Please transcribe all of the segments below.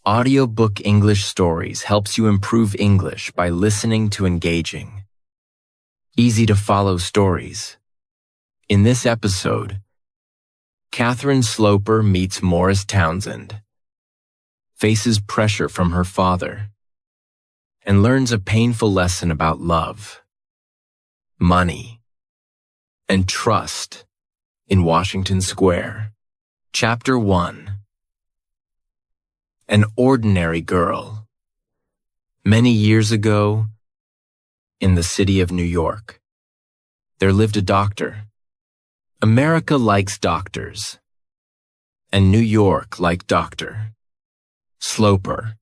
Audiobook English Stories helps you improve English by listening to engaging, easy-to-follow stories. In this episode, Catherine Sloper meets Morris Townsend, faces pressure from her father, and learns a painful lesson about love, money, and trust in Washington Square. Chapter 1. An ordinary girl. Many years ago, in the city of New York, there lived a doctor. America likes doctors, and New York liked Dr. Sloper.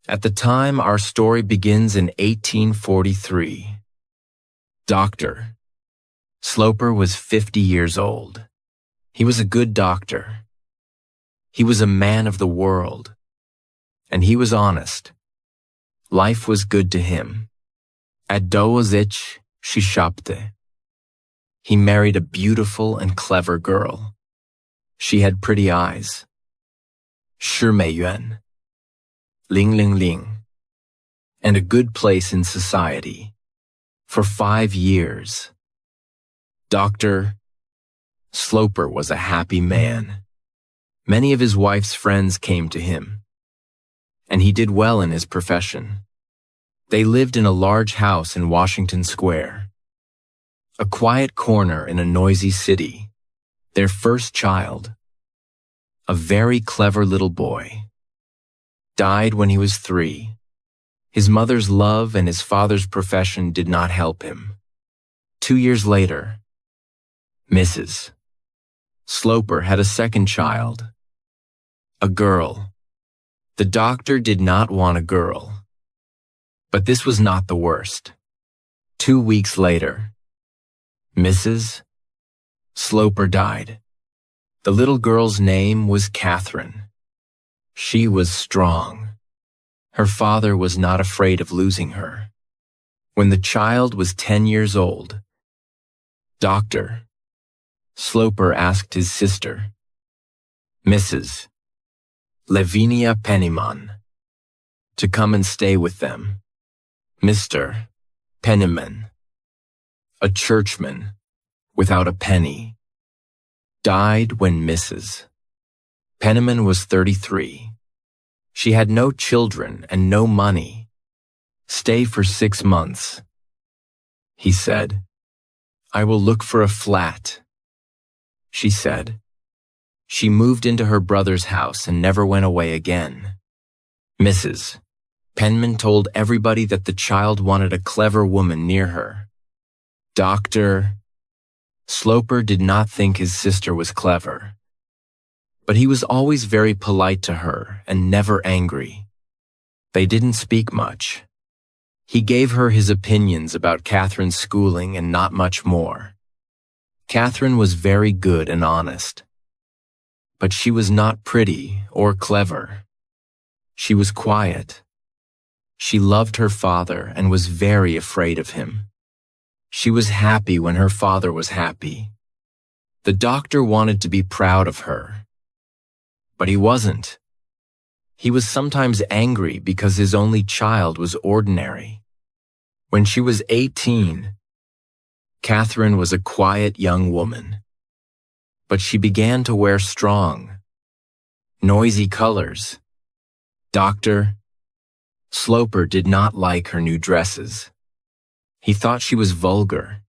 At the time our story begins in 1843. Dr. Sloper was 50 years old. He was a good doctor. He was a man of the world, and he was honest. Life was good to him. At dołączyć się szapty. He married a beautiful and clever girl. She had pretty eyes. 是美人. Ling ling ling. And a good place in society. For 5 years. Dr. Sloper was a happy man. Many of his wife's friends came to him, and he did well in his profession. They lived in a large house in Washington Square, a quiet corner in a noisy city. Their first child, a very clever little boy, died when he was 3. His mother's love and his father's profession did not help him. 2 years later, Mrs. Sloper had a second child, a girl. The doctor did not want a girl. But this was not the worst. 2 weeks later, Mrs. Sloper died. The little girl's name was Catherine. She was strong. Her father was not afraid of losing her. When the child was 10 years old, Dr. Sloper asked his sister, Mrs. Lavinia Penniman, to come and stay with them. Mr. Penniman, a churchman without a penny, died when Mrs. Penniman was 33. She had no children and no money. Stay for 6 months. He said, I will look for a flat. She said. She moved into her brother's house and never went away again. Mrs. Penman told everybody that the child wanted a clever woman near her. Dr. Sloper did not think his sister was clever, but he was always very polite to her and never angry. They didn't speak much. He gave her his opinions about Catherine's schooling and not much more. Catherine was very good and honest, but she was not pretty or clever. She was quiet. She loved her father and was very afraid of him. She was happy when her father was happy. The doctor wanted to be proud of her, but he wasn't. He was sometimes angry because his only child was ordinary. When she was 18, Catherine was a quiet young woman, but she began to wear strong, noisy colors. Dr. Sloper did not like her new dresses. He thought she was vulgar.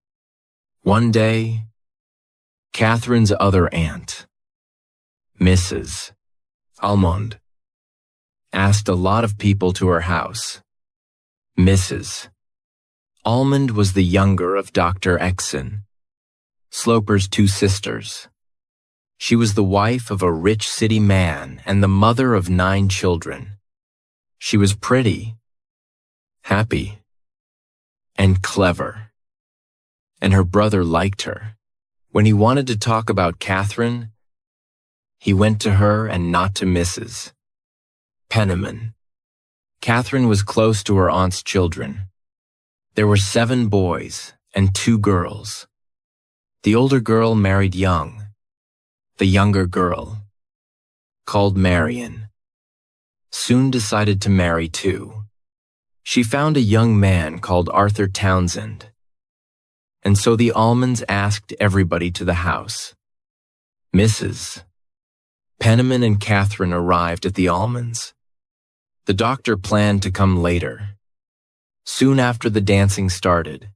One day, Catherine's other aunt, Mrs. Almond, asked a lot of people to her house. Mrs. Almond was the younger of Dr. Exon, Sloper's 2 sisters. She was the wife of a rich city man and the mother of 9 children. She was pretty, happy, and clever, and her brother liked her. When he wanted to talk about Catherine, he went to her and not to Mrs. Penniman. Catherine was close to her aunt's children. There were 7 boys and 2 girls. The older girl married young. The younger girl, called Marion, soon decided to marry too. She found a young man called Arthur Townsend. And so the Almonds asked everybody to the house. Mrs. Penniman and Catherine arrived at the Almonds. The doctor planned to come later. Soon after the dancing started,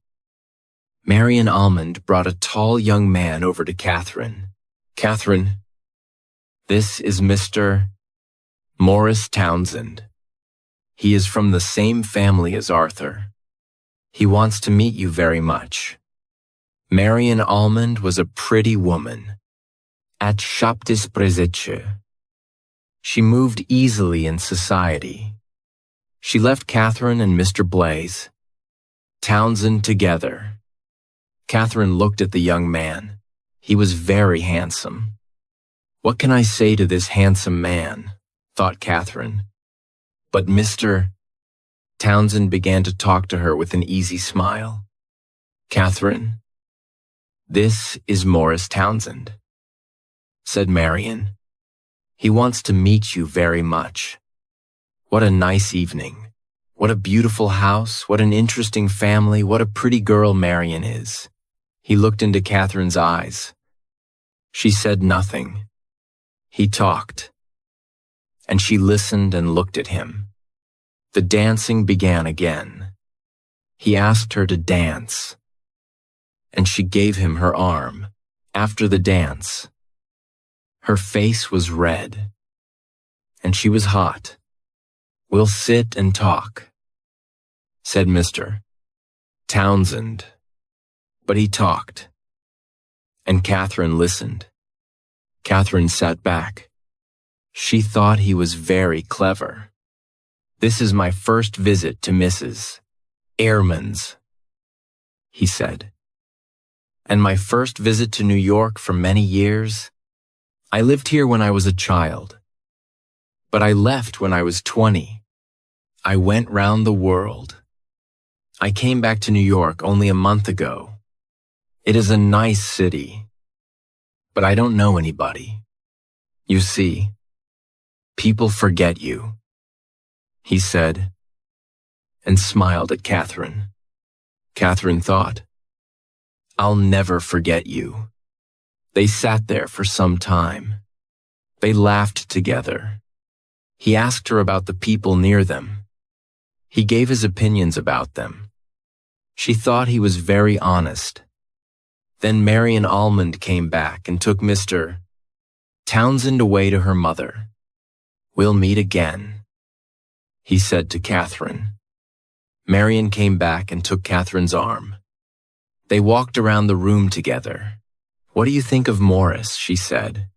Marian Almond brought a tall young man over to Catherine. Catherine, this is Mr. Morris Townsend. He is from the same family as Arthur. He wants to meet you very much. Marian Almond was a pretty woman. At Subtitles, she moved easily in society. She left Catherine and Mr. Blaze Townsend together. Catherine looked at the young man. He was very handsome. What can I say to this handsome man? Thought Catherine. But Mr. Townsend began to talk to her with an easy smile. Catherine, this is Morris Townsend, said Marian. He wants to meet you very much. What a nice evening. What a beautiful house. What an interesting family. What a pretty girl Marian is. He looked into Catherine's eyes. She said nothing. He talked. And she listened and looked at him. The dancing began again. He asked her to dance. And she gave him her arm. After the dance, her face was red. And she was hot. We'll sit and talk, said Mr. Townsend. But he talked. And Catherine listened. Catherine sat back. She thought he was very clever. This is my first visit to Mrs. Ehrman's, he said. And my first visit to New York for many years. I lived here when I was a child. But I left when I was 20. I went round the world. I came back to New York only a month ago. It is a nice city. But I don't know anybody. You see, people forget you, he said, and smiled at Catherine. Catherine thought, I'll never forget you. They sat there for some time. They laughed together. He asked her about the people near them. He gave his opinions about them. She thought he was very honest. Then Marian Almond came back and took Mr. Townsend away to her mother. We'll meet again, he said to Catherine. Marian came back and took Catherine's arm. They walked around the room together. What do you think of Morris? She said.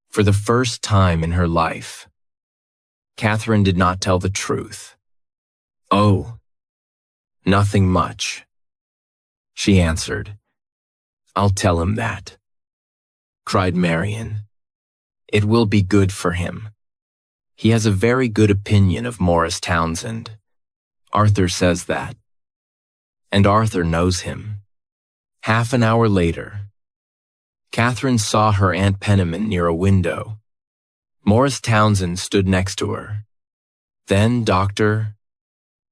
For the first time in her life, Catherine did not tell the truth. Oh, nothing much, she answered. I'll tell him that, cried Marian. It will be good for him. He has a very good opinion of Morris Townsend. Arthur says that. And Arthur knows him. Half an hour later, Catherine saw her Aunt Penniman near a window. Morris Townsend stood next to her. Then Dr.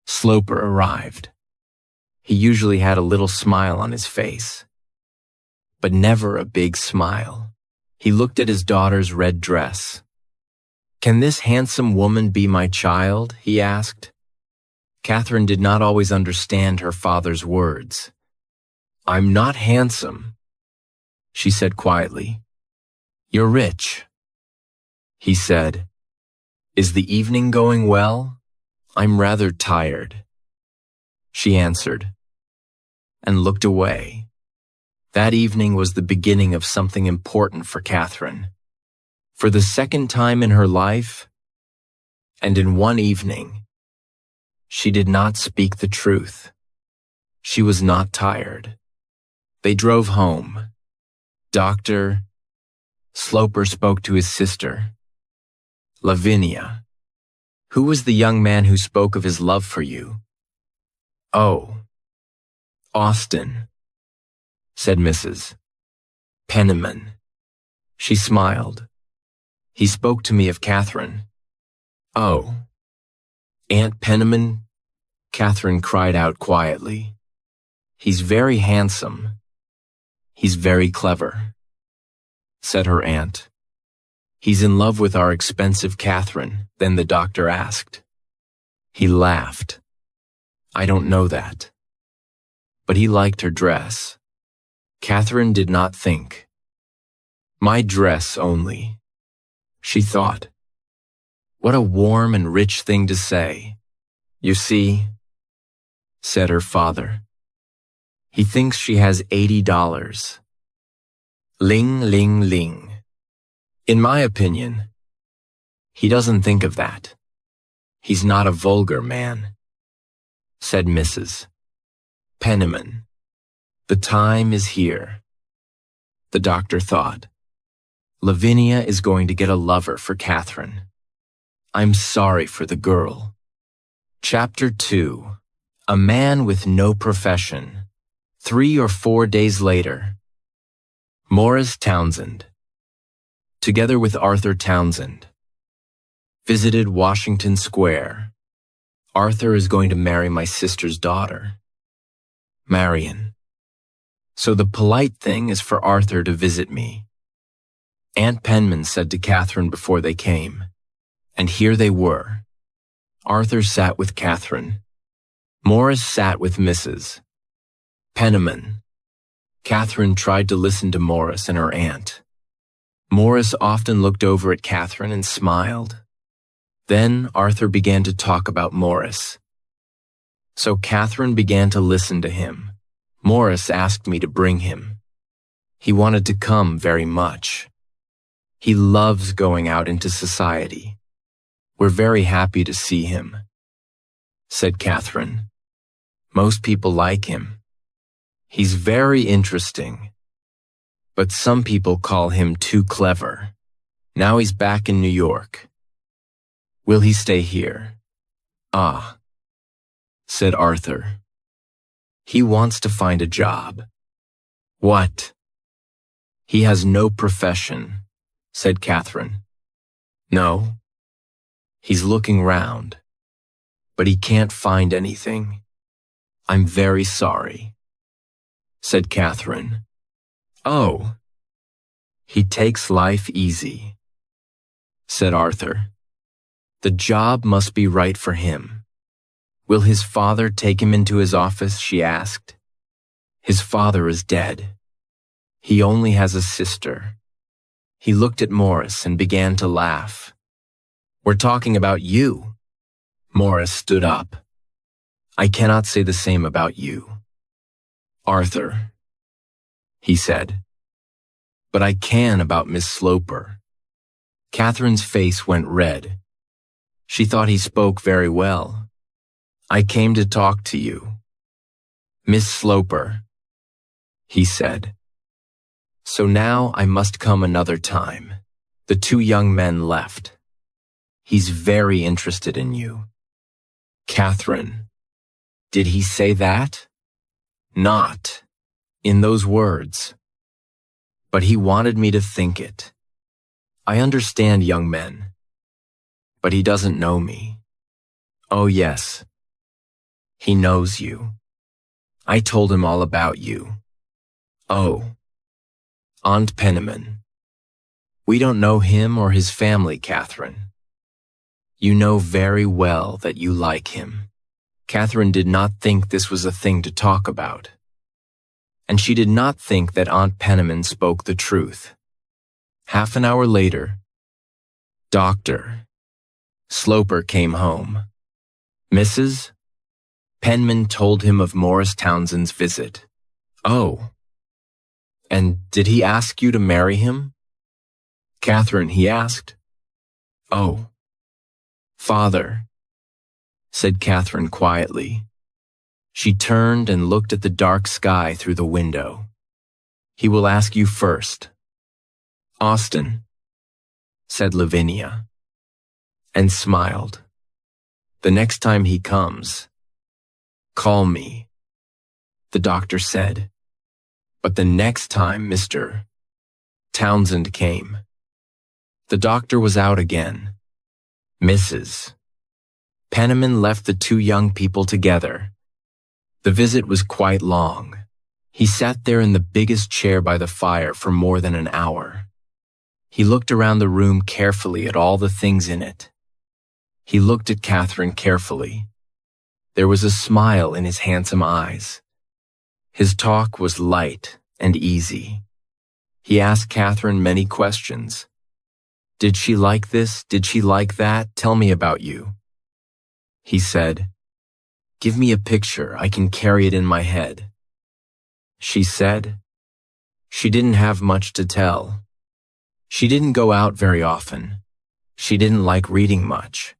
Sloper arrived. He usually had a little smile on his face, but never a big smile. He looked at his daughter's red dress. Can this handsome woman be my child? He asked. Catherine did not always understand her father's words. I'm not handsome, she said quietly. You're rich, he said. Is the evening going well? I'm rather tired, she answered, and looked away. That evening was the beginning of something important for Catherine. For the second time in her life, and in one evening, she did not speak the truth. She was not tired. They drove home. Dr. Sloper spoke to his sister, Lavinia. Who was the young man who spoke of his love for you? Oh, Austin, said Mrs. Penniman. She smiled. He spoke to me of Catherine. Oh, Aunt Penniman, Catherine cried out quietly. He's very handsome. He's very clever, said her aunt. He's in love with our expensive Catherine, then the doctor asked. He laughed. I don't know that. But he liked her dress. Catherine did not think. My dress only, she thought. What a warm and rich thing to say. You see, said her father. He thinks she has $80. Ling, ling, ling. In my opinion, he doesn't think of that. He's not a vulgar man, said Mrs. Penniman. The time is here. The doctor thought. Lavinia is going to get a lover for Catherine. I'm sorry for the girl. Chapter 2. A Man with No Profession. 3 or 4 days later. Morris Townsend, together with Arthur Townsend, visited Washington Square. Arthur is going to marry my sister's daughter, Marion. So the polite thing is for Arthur to visit me. Aunt Penman said to Catherine before they came, and here they were. Arthur sat with Catherine. Morris sat with Mrs. Penniman. Catherine tried to listen to Morris and her aunt. Morris often looked over at Catherine and smiled. Then Arthur began to talk about Morris. So Catherine began to listen to him. Morris asked me to bring him. He wanted to come very much. He loves going out into society. We're very happy to see him, said Catherine. Most people like him. He's very interesting. But some people call him too clever. Now he's back in New York. Will he stay here? Ah, said Arthur. He wants to find a job. What? He has no profession, said Catherine. No. He's looking round. But he can't find anything. I'm very sorry, said Catherine. Oh. He takes life easy, said Arthur. The job must be right for him. Will his father take him into his office? She asked. His father is dead. He only has a sister. He looked at Morris and began to laugh. We're talking about you. Morris stood up. I cannot say the same about you. Arthur, he said. But I can about Miss Sloper. Catherine's face went red. She thought he spoke very well. I came to talk to you. Miss Sloper, he said. So now I must come another time. The two young men left. He's very interested in you. Catherine, did he say that? Not in those words. But he wanted me to think it. I understand young men. But he doesn't know me. Oh yes. He knows you. I told him all about you. Oh. Aunt Penniman. We don't know him or his family, Catherine. You know very well that you like him. Catherine did not think this was a thing to talk about. And she did not think that Aunt Penniman spoke the truth. Half an hour later, Dr. Sloper came home. Mrs. Penman told him of Morris Townsend's visit. Oh. And did he ask you to marry him? Catherine, he asked. Oh. Father, said Catherine quietly. She turned and looked at the dark sky through the window. He will ask you first. Austin, said Lavinia, and smiled. The next time he comes, call me, the doctor said. But the next time Mr. Townsend came, the doctor was out again. Mrs. Penniman left the two young people together. The visit was quite long. He sat there in the biggest chair by the fire for more than an hour. He looked around the room carefully at all the things in it. He looked at Catherine carefully. There was a smile in his handsome eyes. His talk was light and easy. He asked Catherine many questions. Did she like this? Did she like that? Tell me about you. He said, Give me a picture. I can carry it in my head. She said, She didn't have much to tell. She didn't go out very often. She didn't like reading much.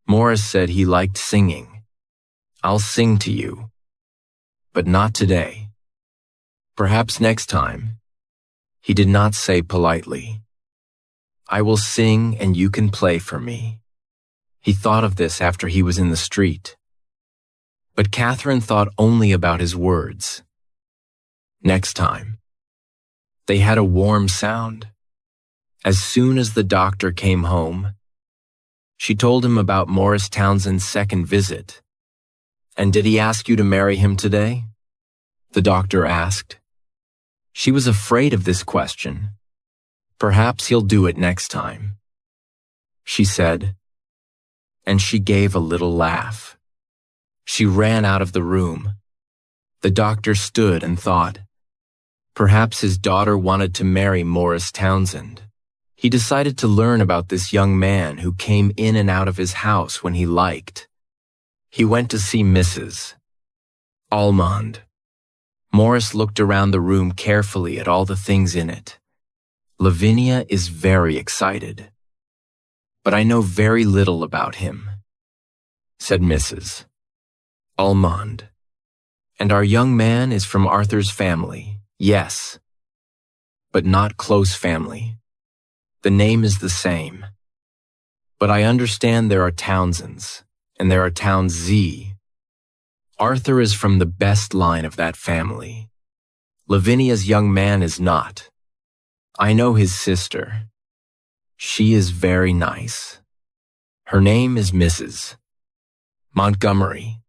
Morris said he liked singing. I'll sing to you. But not today. Perhaps next time. He did not say politely. I will sing and you can play for me. He thought of this after he was in the street. But Catherine thought only about his words. Next time. They had a warm sound. As soon as the doctor came home, she told him about Morris Townsend's second visit. And did he ask you to marry him today? The doctor asked. She was afraid of this question. Perhaps he'll do it next time, she said. And she gave a little laugh. She ran out of the room. The doctor stood and thought. Perhaps his daughter wanted to marry Morris Townsend. He decided to learn about this young man who came in and out of his house when he liked. He went to see Mrs. Almond. Morris looked around the room carefully at all the things in it. Lavinia is very excited. But I know very little about him, said Mrs. Almond. And our young man is from Arthur's family, yes, but not close family. The name is the same. But I understand there are Townsends, and there are Towns Z. Arthur is from the best line of that family. Lavinia's young man is not. I know his sister. She is very nice. Her name is Mrs. Montgomery.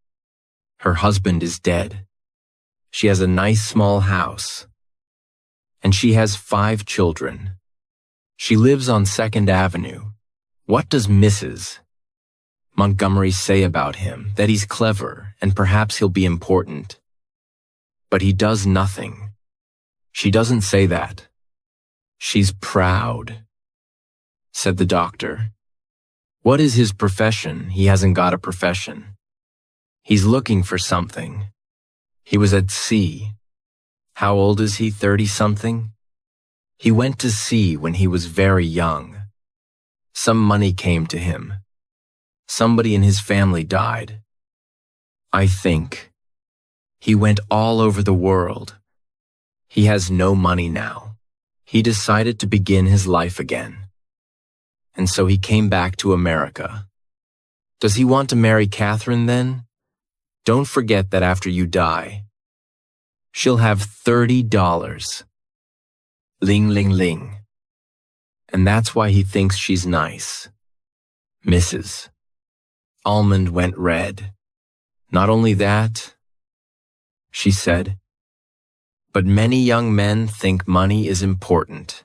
Her husband is dead. She has a nice small house. And she has 5 children. She lives on 2nd Avenue. What does Mrs. Montgomery say about him? That he's clever and perhaps he'll be important. But he does nothing. She doesn't say that. She's proud, said the doctor. What is his profession? He hasn't got a profession. He's looking for something. He was at sea. How old is he? 30-something? He went to sea when he was very young. Some money came to him. Somebody in his family died. I think. He went all over the world. He has no money now. He decided to begin his life again. And so he came back to America. Does he want to marry Catherine then? Don't forget that after you die, she'll have $30. Ling, ling, ling. And that's why he thinks she's nice. Mrs. Almond went red. Not only that, she said, but many young men think money is important.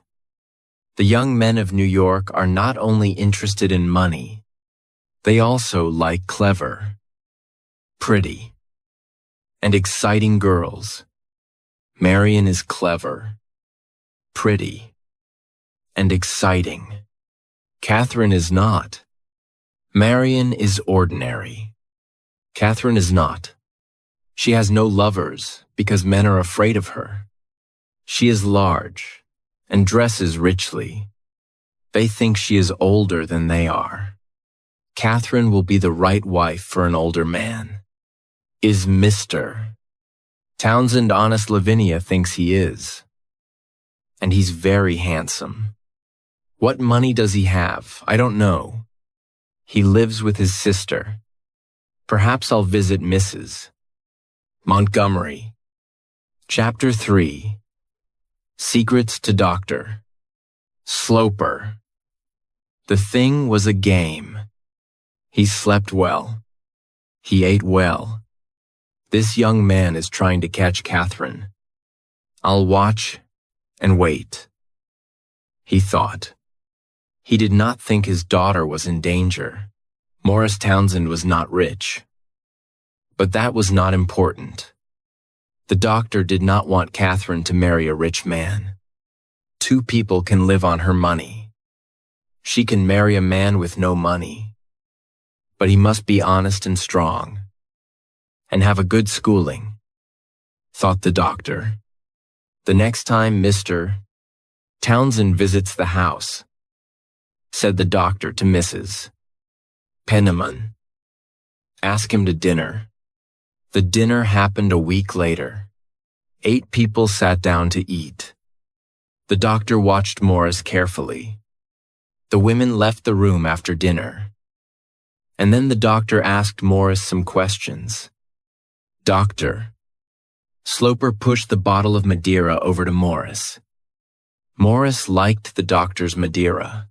The young men of New York are not only interested in money, they also like clever, pretty, and exciting girls. Marion is clever, pretty, and exciting. Catherine is not. Marion is ordinary. Catherine is not. She has no lovers because men are afraid of her. She is large and dresses richly. They think she is older than they are. Catherine will be the right wife for an older man. Is Mr. Townsend honest? Lavinia thinks he is. And he's very handsome. What money does he have? I don't know. He lives with his sister. Perhaps I'll visit Mrs. Montgomery. Chapter 3. Secrets to Doctor. Sloper. The thing was a game. He slept well. He ate well. This young man is trying to catch Catherine. I'll watch and wait. He thought. He did not think his daughter was in danger. Morris Townsend was not rich. But that was not important. The doctor did not want Catherine to marry a rich man. 2 people can live on her money. She can marry a man with no money. But he must be honest and strong, and have a good schooling, thought the doctor. The next time Mr. Townsend visits the house, said the doctor to Mrs. Penniman, ask him to dinner. The dinner happened a week later. 8 people sat down to eat. The doctor watched Morris carefully. The women left the room after dinner. And then the doctor asked Morris some questions. Doctor. Sloper pushed the bottle of Madeira over to Morris. Morris liked the doctor's Madeira.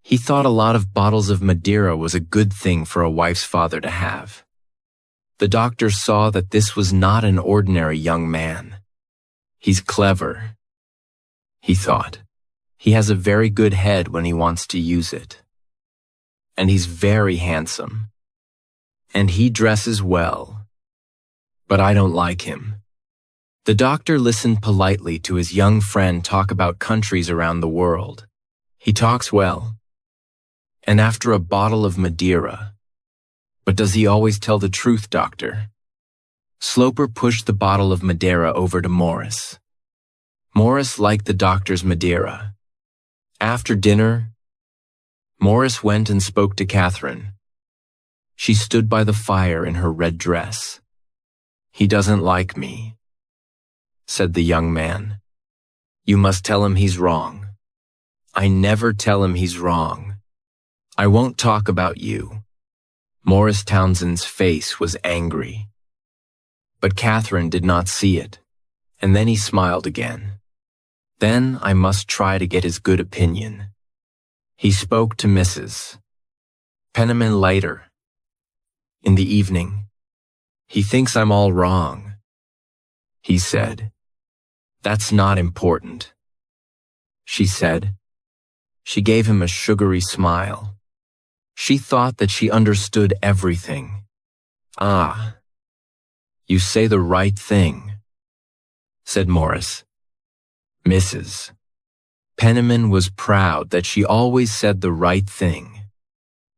He thought a lot of bottles of Madeira was a good thing for a wife's father to have. The doctor saw that this was not an ordinary young man. He's clever, he thought. He has a very good head when he wants to use it. And he's very handsome. And he dresses well. But I don't like him. The doctor listened politely to his young friend talk about countries around the world. He talks well. And after a bottle of Madeira. But does he always tell the truth, doctor? Sloper pushed the bottle of Madeira over to Morris. Morris liked the doctor's Madeira. After dinner, Morris went and spoke to Catherine. She stood by the fire in her red dress. He doesn't like me, said the young man. You must tell him he's wrong. I never tell him he's wrong. I won't talk about you. Morris Townsend's face was angry. But Catherine did not see it, and then he smiled again. Then I must try to get his good opinion. He spoke to Mrs. Penniman later. In the evening, he thinks I'm all wrong, he said. That's not important, she said. She gave him a sugary smile. She thought that she understood everything. Ah, you say the right thing, said Morris. Mrs. Penniman was proud that she always said the right thing.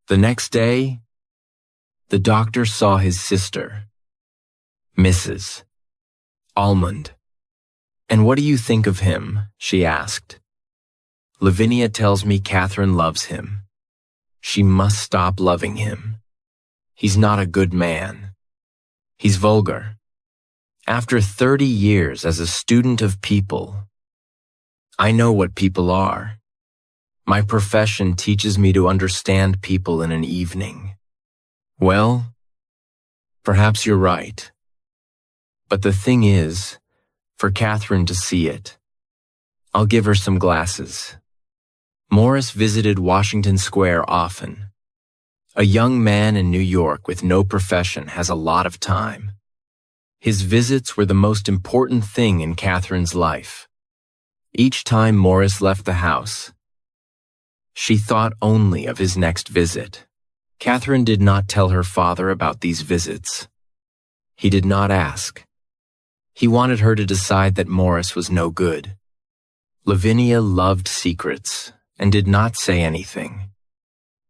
The next day, the doctor saw his sister, Mrs. Almond. And what do you think of him? She asked. Lavinia tells me Catherine loves him. She must stop loving him. He's not a good man. He's vulgar. After 30 years as a student of people, I know what people are. My profession teaches me to understand people in an evening. Well, perhaps you're right. But the thing is, for Catherine to see it, I'll give her some glasses. Morris visited Washington Square often. A young man in New York with no profession has a lot of time. His visits were the most important thing in Catherine's life. Each time Morris left the house, she thought only of his next visit. Catherine did not tell her father about these visits. He did not ask. He wanted her to decide that Morris was no good. Lavinia loved secrets and did not say anything.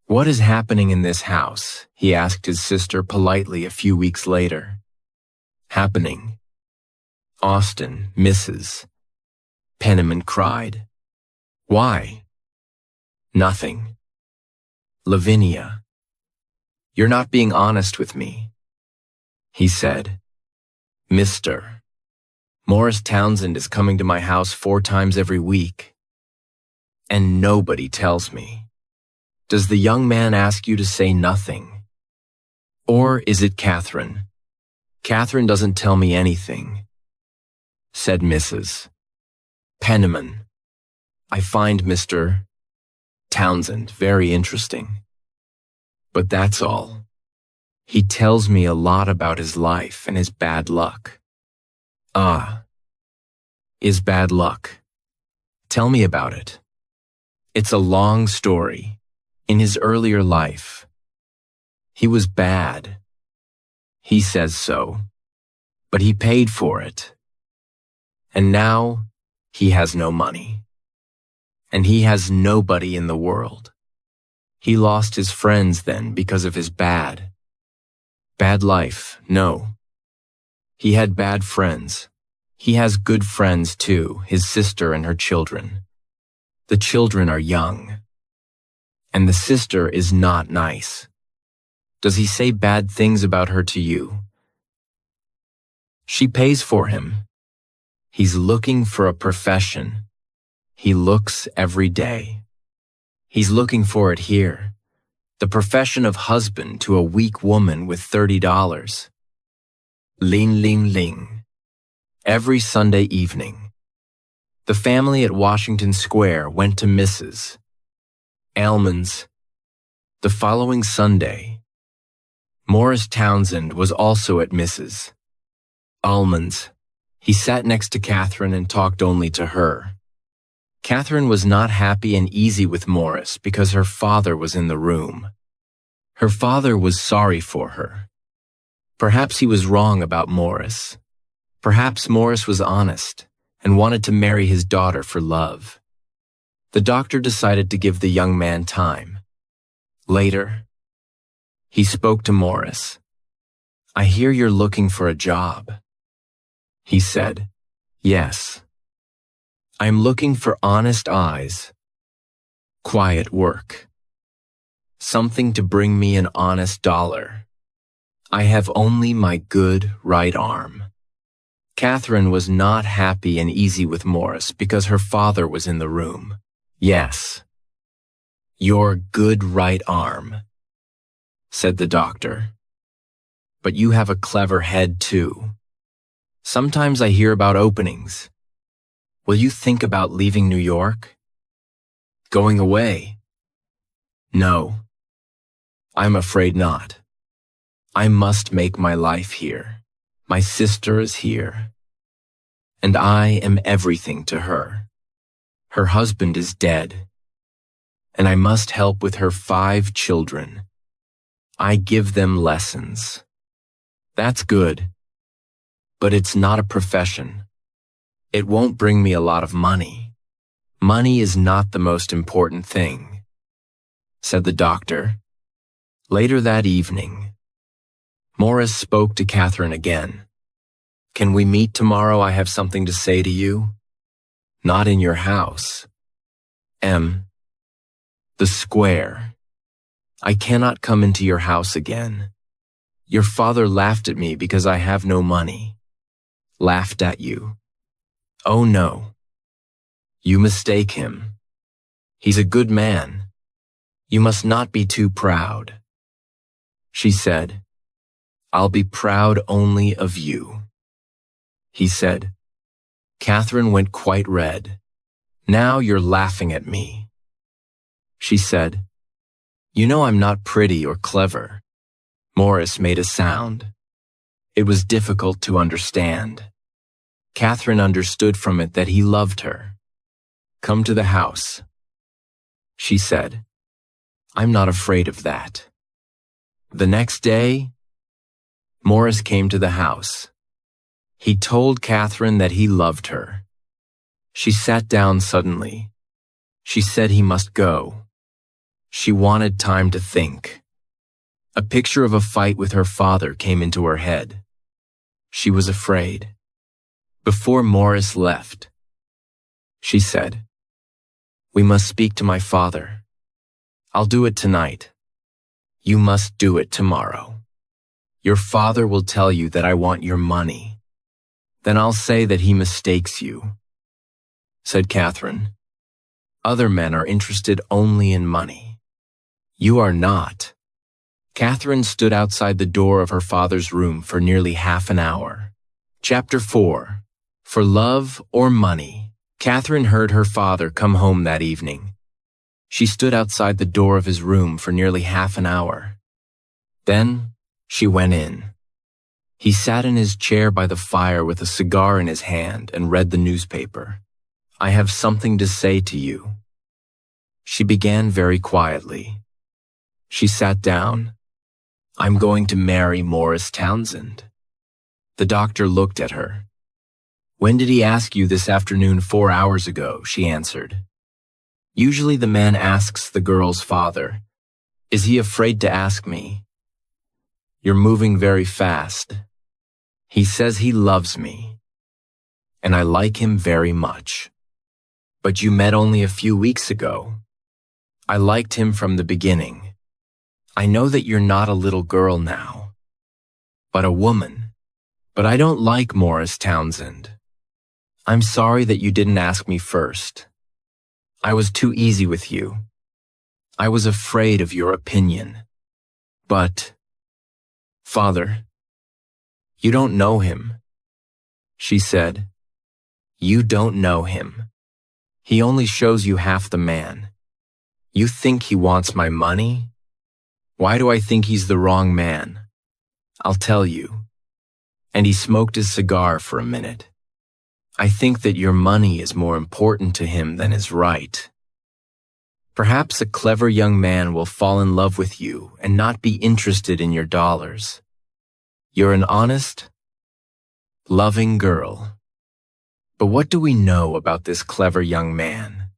What is happening in this house? He asked his sister politely a few weeks later. Happening? Austin, Mrs. Penniman cried. Why? Nothing. Lavinia, you're not being honest with me, he said. Mr. Morris Townsend is coming to my house 4 times every week, and nobody tells me. Does the young man ask you to say nothing? Or is it Catherine? Catherine doesn't tell me anything, said Mrs. Penniman. I find Mr. Townsend very interesting. But that's all. He tells me a lot about his life and his bad luck. Ah, is bad luck. Tell me about it. It's a long story. In his earlier life, he was bad. He says so. But he paid for it. And now, he has no money. And he has nobody in the world. He lost his friends then because of his bad life, no. He had bad friends. He has good friends too, his sister and her children. The children are young. And the sister is not nice. Does he say bad things about her to you? She pays for him. He's looking for a profession. He looks every day. He's looking for it here. The profession of husband to a weak woman with $30. Ling, ling, ling. Every Sunday evening. The family at Washington Square went to Mrs. Almond's. The following Sunday, Morris Townsend was also at Mrs. Almond's. He sat next to Catherine and talked only to her. Catherine was not happy and easy with Morris because her father was in the room. Her father was sorry for her. Perhaps he was wrong about Morris. Perhaps Morris was honest and wanted to marry his daughter for love. The doctor decided to give the young man time. Later, he spoke to Morris. "I hear you're looking for a job." He said, "Yes. I'm looking for honest eyes, quiet work, something to bring me an honest dollar. I have only my good right arm." Catherine was not happy and easy with Morris because her father was in the room. "Yes, your good right arm," said the doctor. "But you have a clever head too. Sometimes I hear about openings. Will you think about leaving New York? Going away?" "No, I'm afraid not. I must make my life here. My sister is here. And I am everything to her. Her husband is dead. And I must help with her 5 children. I give them lessons. That's good. But it's not a profession. It won't bring me a lot of money. Money is not the most important thing," said the doctor. Later that evening, Morris spoke to Catherine again. "Can we meet tomorrow? I have something to say to you." "Not in your house." "The square. I cannot come into your house again. Your father laughed at me because I have no money." "Laughed at you?" "Oh no. You mistake him. He's a good man. You must not be too proud." She said, "I'll be proud only of you." He said, Catherine went quite red. "Now you're laughing at me." She said, "You know I'm not pretty or clever." Morris made a sound. It was difficult to understand. Catherine understood from it that he loved her. "Come to the house," she said. "I'm not afraid of that." The next day, Morris came to the house. He told Catherine that he loved her. She sat down suddenly. She said he must go. She wanted time to think. A picture of a fight with her father came into her head. She was afraid. Before Morris left, she said, "We must speak to my father. I'll do it tonight. You must do it tomorrow. Your father will tell you that I want your money. Then I'll say that he mistakes you," said Catherine. "Other men are interested only in money. You are not." Catherine stood outside the door of her father's room for nearly half an hour. Chapter 4. For love or money. Catherine heard her father come home that evening. She stood outside the door of his room for nearly half an hour. Then she went in. He sat in his chair by the fire with a cigar in his hand and read the newspaper. "I have something to say to you." She began very quietly. She sat down. "I'm going to marry Morris Townsend." The doctor looked at her. "When did he ask you this afternoon? 4 hours ago," she answered. Usually the man asks the girl's father. "Is he afraid to ask me?" "You're moving very fast." "He says he loves me, and I like him very much." "But you met only a few weeks ago." "I liked him from the beginning. I know that you're not a little girl now, but a woman. But I don't like Morris Townsend. I'm sorry that you didn't ask me first. I was too easy with you. I was afraid of your opinion. But, Father, you don't know him." She said, "You don't know him. He only shows you half the man. You think he wants my money? Why do I think he's the wrong man? I'll tell you." And he smoked his cigar for a minute. "I think that your money is more important to him than is right. Perhaps a clever young man will fall in love with you and not be interested in your dollars. You're an honest, loving girl. But what do we know about this clever young man?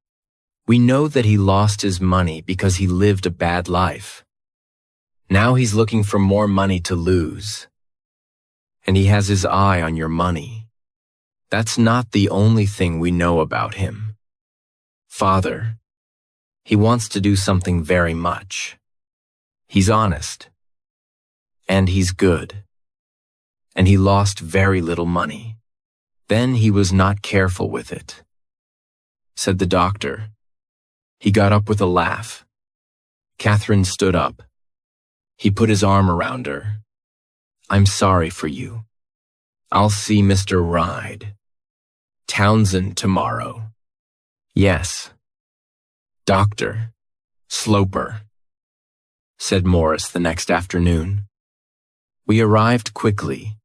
We know that he lost his money because he lived a bad life. Now he's looking for more money to lose. And he has his eye on your money. That's not the only thing we know about him. Father, he wants to do something very much. He's honest. And he's good. And he lost very little money. Then he was not careful with it," said the doctor. He got up with a laugh. Catherine stood up. He put his arm around her. "I'm sorry for you. I'll see Mr. Townsend tomorrow." "Yes." "Dr. Sloper," said Morris the next afternoon. "We arrived quickly,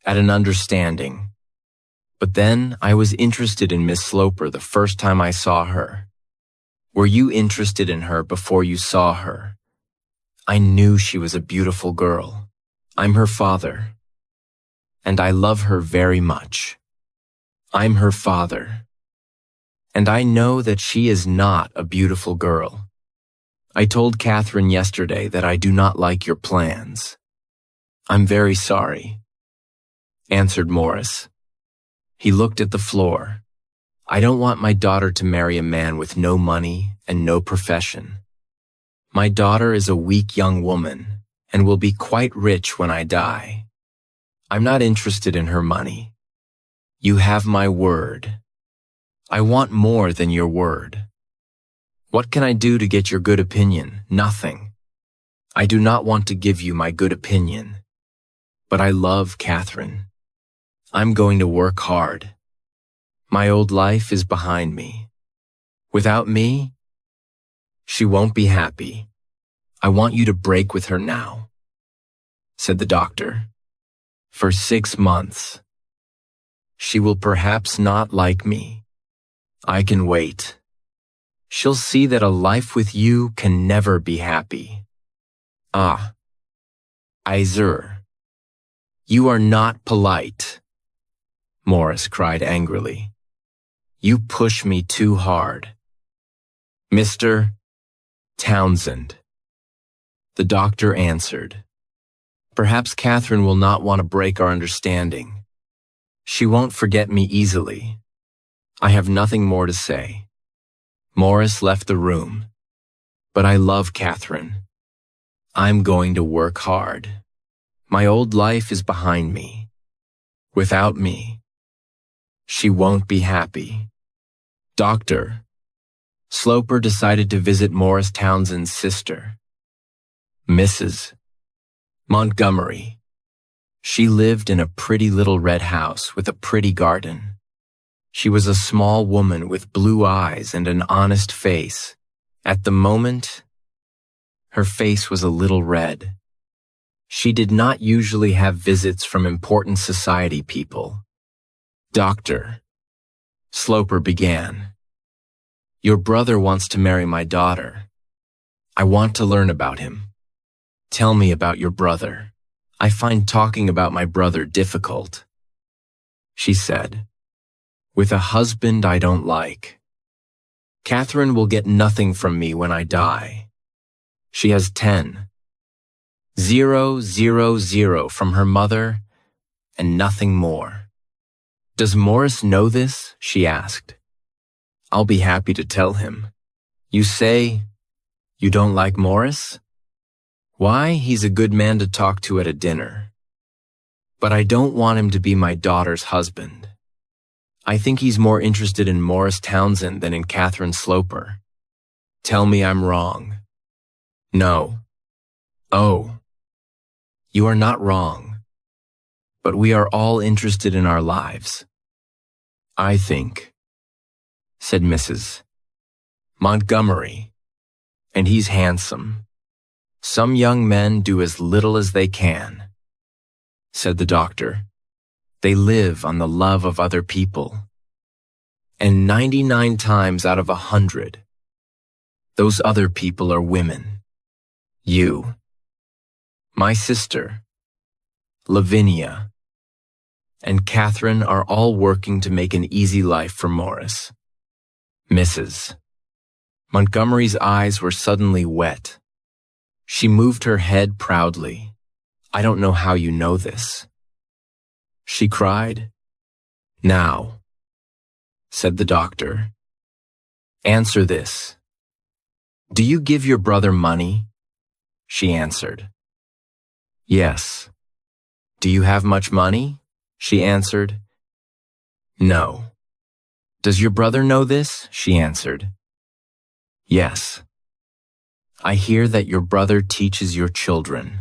at an understanding. But then I was interested in Miss Sloper the first time I saw her. Were you interested in her before you saw her? I knew she was a beautiful girl. I'm her father. And I love her very much. I'm her father. And I know that she is not a beautiful girl. I told Catherine yesterday that I do not like your plans." "I'm very sorry," answered Morris. He looked at the floor. "I don't want my daughter to marry a man with no money and no profession. My daughter is a weak young woman and will be quite rich when I die. I'm not interested in her money. You have my word. I want more than your word. What can I do to get your good opinion? Nothing. I do not want to give you my good opinion. But I love Catherine. I'm going to work hard. My old life is behind me. Without me, she won't be happy. I want you to break with her now," said the doctor. "For 6 months. She will perhaps not like me. I can wait. She'll see that a life with you can never be happy. Ah, Iser, you are not polite," Morris cried angrily. "You push me too hard. Mr. Townsend," the doctor answered. "Perhaps Catherine will not want to break our understanding. She won't forget me easily. I have nothing more to say." Morris left the room. "But I love Catherine. I'm going to work hard. My old life is behind me. Without me, she won't be happy." Dr. Sloper decided to visit Morris Townsend's sister, Mrs. Montgomery. She lived in a pretty little red house with a pretty garden. She was a small woman with blue eyes and an honest face. At the moment, her face was a little red. She did not usually have visits from important society people. Doctor, Sloper began. Your brother wants to marry my daughter. I want to learn about him. Tell me about your brother. I find talking about my brother difficult. She said, with a husband I don't like. Catherine will get nothing from me when I die. She has 10. 000 from her mother and nothing more. Does Morris know this? She asked. I'll be happy to tell him. You say you don't like Morris? Why, he's a good man to talk to at a dinner. But I don't want him to be my daughter's husband. I think he's more interested in Morris Townsend than in Catherine Sloper. Tell me I'm wrong. No. Oh. You are not wrong. But we are all interested in our lives. I think, said Mrs. Montgomery. And he's handsome. Some young men do as little as they can, said the doctor. They live on the love of other people. And 99 times out of 100, those other people are women. You. My sister, Lavinia, and Catherine are all working to make an easy life for Morris. Mrs. Montgomery's eyes were suddenly wet. She moved her head proudly. I don't know how you know this. She cried. Now, said the doctor, answer this. Do you give your brother money? She answered. Yes. Do you have much money? She answered. No. Does your brother know this? She answered. Yes. I hear that your brother teaches your children.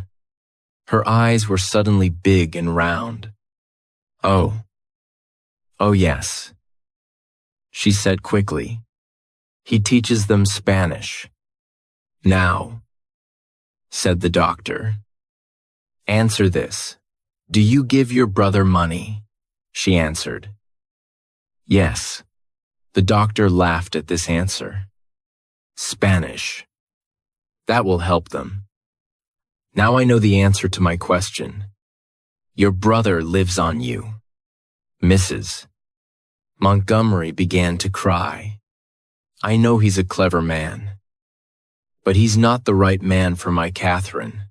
Her eyes were suddenly big and round. Oh. Oh, yes. She said quickly. He teaches them Spanish. Now, said the doctor, answer this. Do you give your brother money? She answered. Yes. The doctor laughed at this answer. Spanish. That will help them. Now I know the answer to my question. Your brother lives on you. Mrs. Montgomery began to cry. I know he's a clever man. But he's not the right man for my Catherine.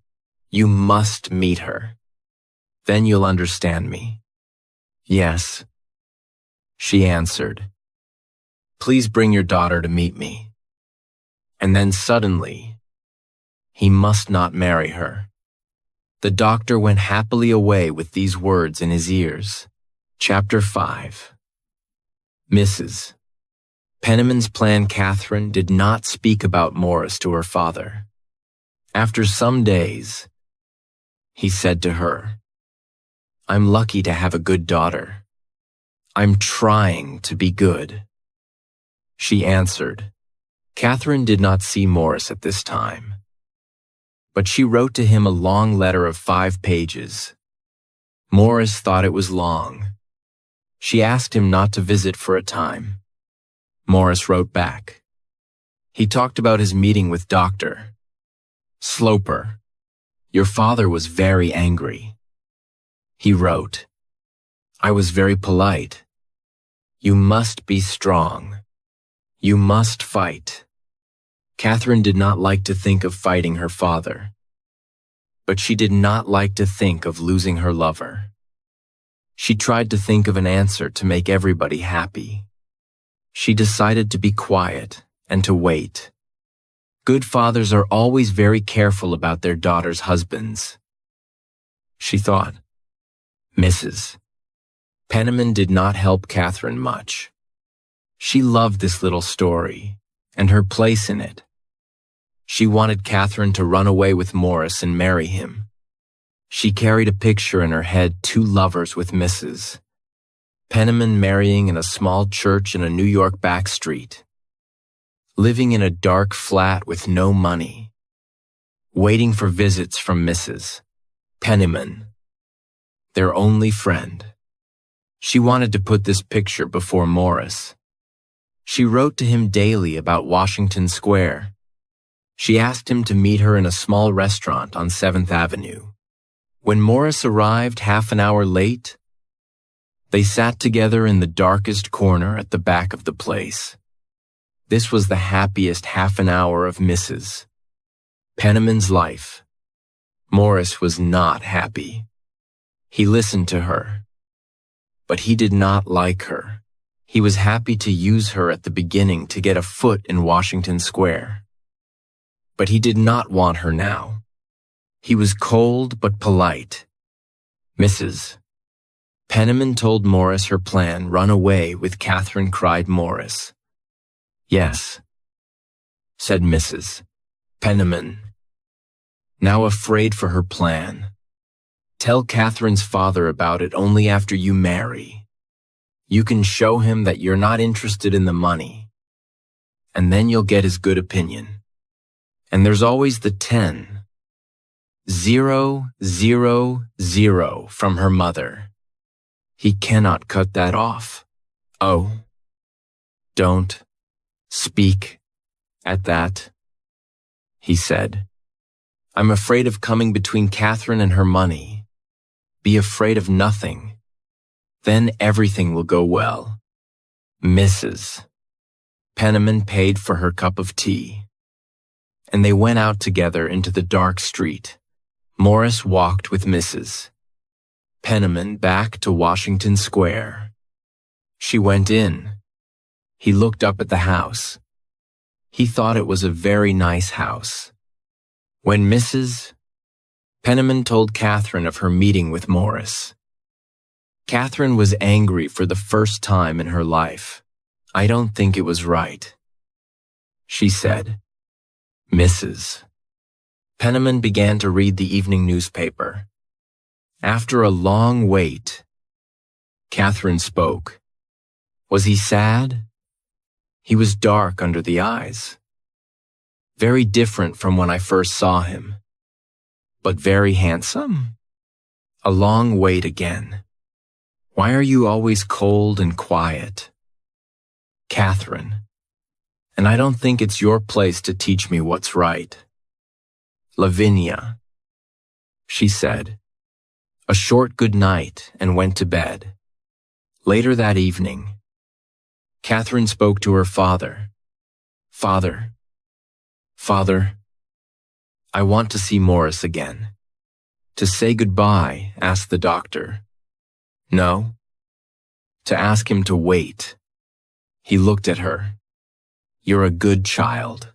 You must meet her. Then you'll understand me. Yes, she answered. Please bring your daughter to meet me. And then suddenly, he must not marry her. The doctor went happily away with these words in his ears. Chapter 5. Mrs. Penniman's plan Catherine did not speak about Morris to her father. After some days, he said to her, I'm lucky to have a good daughter. I'm trying to be good. She answered. Catherine did not see Morris at this time, but she wrote to him a long letter of 5 pages. Morris thought it was long. She asked him not to visit for a time. Morris wrote back. He talked about his meeting with Dr. Sloper. Your father was very angry. He wrote, I was very polite. You must be strong. You must fight. Catherine did not like to think of fighting her father, but she did not like to think of losing her lover. She tried to think of an answer to make everybody happy. She decided to be quiet and to wait. Good fathers are always very careful about their daughters' husbands. She thought. Mrs. Penniman did not help Catherine much. She loved this little story and her place in it. She wanted Catherine to run away with Morris and marry him. She carried a picture in her head, 2 lovers with Mrs. Penniman marrying in a small church in a New York back street, living in a dark flat with no money, waiting for visits from Mrs. Penniman, their only friend. She wanted to put this picture before Morris. She wrote to him daily about Washington Square. She asked him to meet her in a small restaurant on 7th Avenue. When Morris arrived half an hour late, they sat together in the darkest corner at the back of the place. This was the happiest half an hour of Mrs. Penniman's life. Morris was not happy. He listened to her, but he did not like her. He was happy to use her at the beginning to get a foot in Washington Square. But he did not want her now. He was cold but polite. Mrs. Penniman told Morris her plan, run away with Catherine, cried Morris. Yes, said Mrs. Penniman, now afraid for her plan. Tell Catherine's father about it only after you marry. You can show him that you're not interested in the money, and then you'll get his good opinion. And there's always the 10, 0, 0, 0 from her mother. He cannot cut that off. Oh, don't speak at that, he said. I'm afraid of coming between Catherine and her money. Be afraid of nothing. Then everything will go well. Mrs. Penniman paid for her cup of tea, and they went out together into the dark street. Morris walked with Mrs. Penniman back to Washington Square. She went in. He looked up at the house. He thought it was a very nice house. When Mrs. Penniman told Catherine of her meeting with Morris, Catherine was angry for the first time in her life. I don't think it was right, she said. Mrs. Penniman began to read the evening newspaper. After a long wait, Catherine spoke. Was he sad? He was dark under the eyes. Very different from when I first saw him. But very handsome? A long wait again. Why are you always cold and quiet? Catherine, and I don't think it's your place to teach me what's right. Lavinia, she said. A short good night and went to bed. Later that evening, Catherine spoke to her father. Father, I want to see Morris again. To say goodbye, asked the doctor. No, to ask him to wait. He looked at her. You're a good child.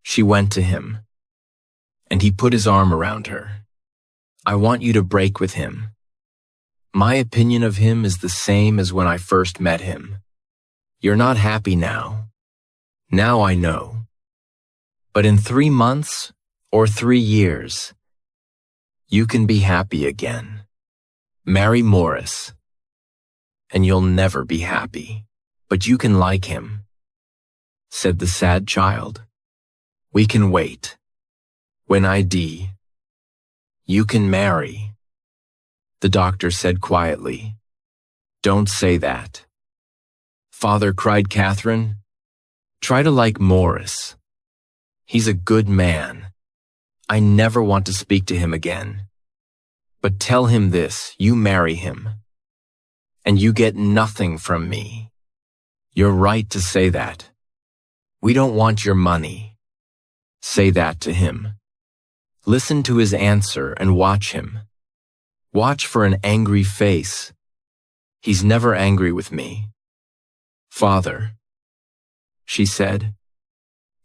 She went to him, and he put his arm around her. I want you to break with him. My opinion of him is the same as when I first met him. You're not happy now. Now I know. But in 3 months or 3 years, you can be happy again. Marry Morris, and you'll never be happy. But you can like him, said the sad child. We can wait. When I die, you can marry. The doctor said quietly. Don't say that. Father, cried Catherine. Try to like Morris. He's a good man. I never want to speak to him again. But tell him this, you marry him, and you get nothing from me. You're right to say that. We don't want your money. Say that to him. Listen to his answer and watch him. Watch for an angry face. He's never angry with me. Father, she said.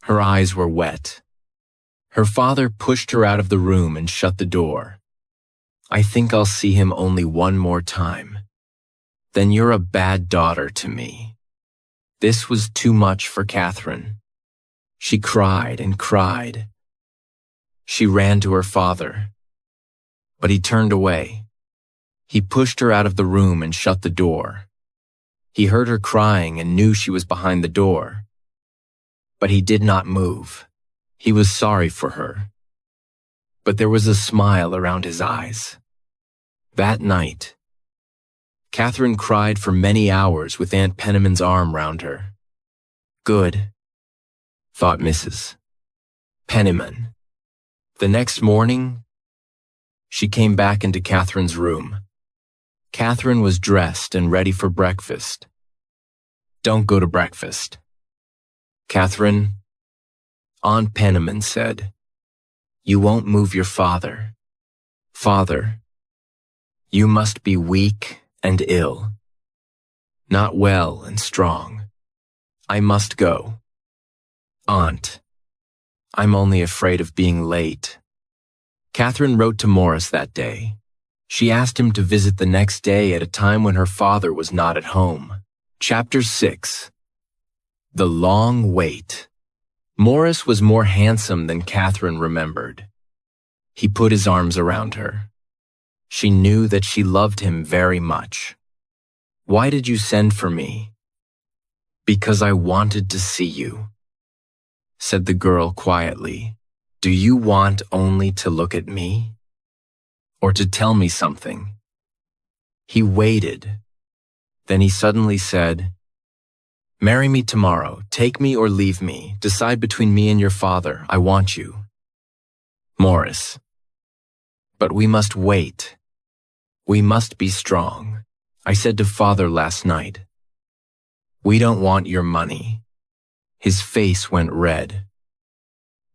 Her eyes were wet. Her father pushed her out of the room and shut the door. I think I'll see him only one more time. Then you're a bad daughter to me. This was too much for Catherine. She cried and cried. She ran to her father, but he turned away. He pushed her out of the room and shut the door. He heard her crying and knew she was behind the door. But he did not move. He was sorry for her. but there was a smile around his eyes. That night, Catherine cried for many hours with Aunt Penniman's arm round her. Good, thought Mrs. Penniman. The next morning, she came back into Catherine's room. Catherine was dressed and ready for breakfast. Don't go to breakfast. Catherine, Aunt Penniman said, you won't move your father. Father, you must be weak and ill, not well and strong. I must go. Aunt, I'm only afraid of being late. Catherine wrote to Morris that day. She asked him to visit the next day at a time when her father was not at home. Chapter 6. The Long Wait. Morris was more handsome than Catherine remembered. He put his arms around her. She knew that she loved him very much. Why did you send for me? Because I wanted to see you, said the girl quietly. Do you want only to look at me? Or to tell me something? He waited. Then he suddenly said, marry me tomorrow. Take me or leave me. Decide between me and your father. I want you. Morris. But we must wait. We must be strong. I said to father last night, we don't want your money. His face went red.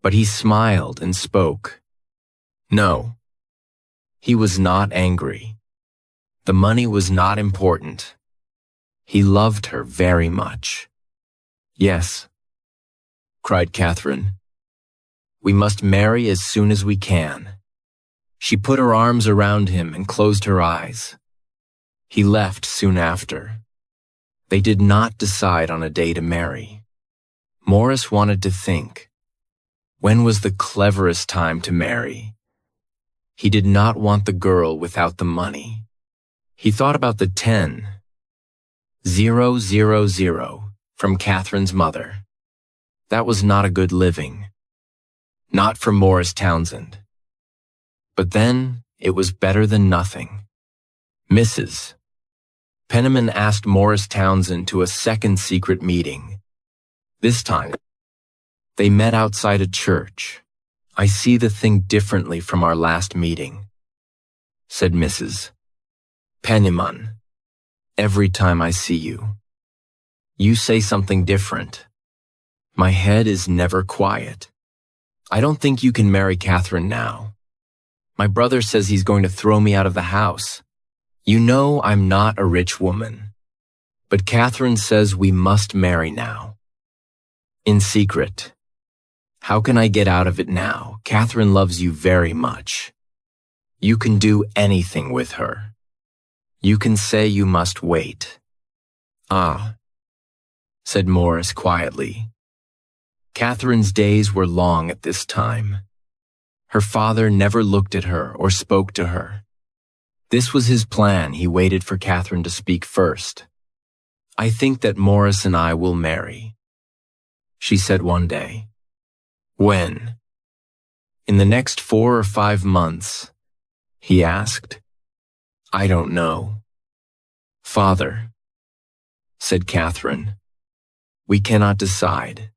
But he smiled and spoke. No. He was not angry. The money was not important. He loved her very much. Yes, cried Catherine. We must marry as soon as we can. She put her arms around him and closed her eyes. He left soon after. They did not decide on a day to marry. Morris wanted to think. When was the cleverest time to marry? He did not want the girl without the money. He thought about the 10,000 from Catherine's mother. That was not a good living. Not for Morris Townsend. But then it was better than nothing. Mrs. Penniman asked Morris Townsend to a second secret meeting. This time, they met outside a church. I see the thing differently from our last meeting, said Mrs. Penniman. Every time I see you, you say something different. My head is never quiet. I don't think you can marry Catherine now. My brother says he's going to throw me out of the house. You know I'm not a rich woman. But Catherine says we must marry now. In secret. How can I get out of it now? Catherine loves you very much. You can do anything with her. You can say you must wait. Ah, said Morris quietly. Catherine's days were long at this time. Her father never looked at her or spoke to her. This was his plan. He waited for Catherine to speak first. I think that Morris and I will marry, she said one day. When? In the next 4 or 5 months, he asked. I don't know. Father, said Catherine, we cannot decide.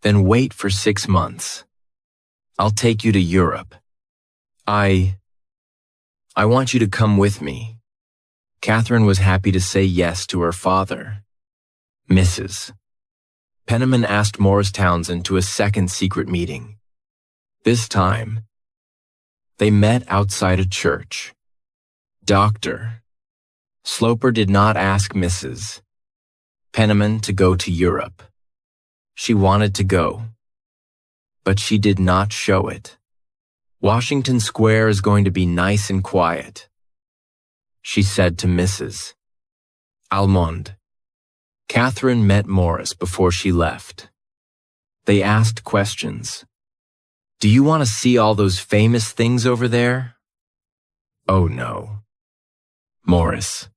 Then wait for 6 months. I'll take you to Europe. I want you to come with me. Catherine was happy to say yes to her father. Mrs. Penniman asked Morris Townsend to a second secret meeting. This time, they met outside a church. Dr. Sloper did not ask Mrs. Penniman to go to Europe. She wanted to go, but she did not show it. Washington Square is going to be nice and quiet, she said to Mrs. Almond. Catherine met Morris before she left. They asked questions. Do you want to see all those famous things over there? Oh no. Morris,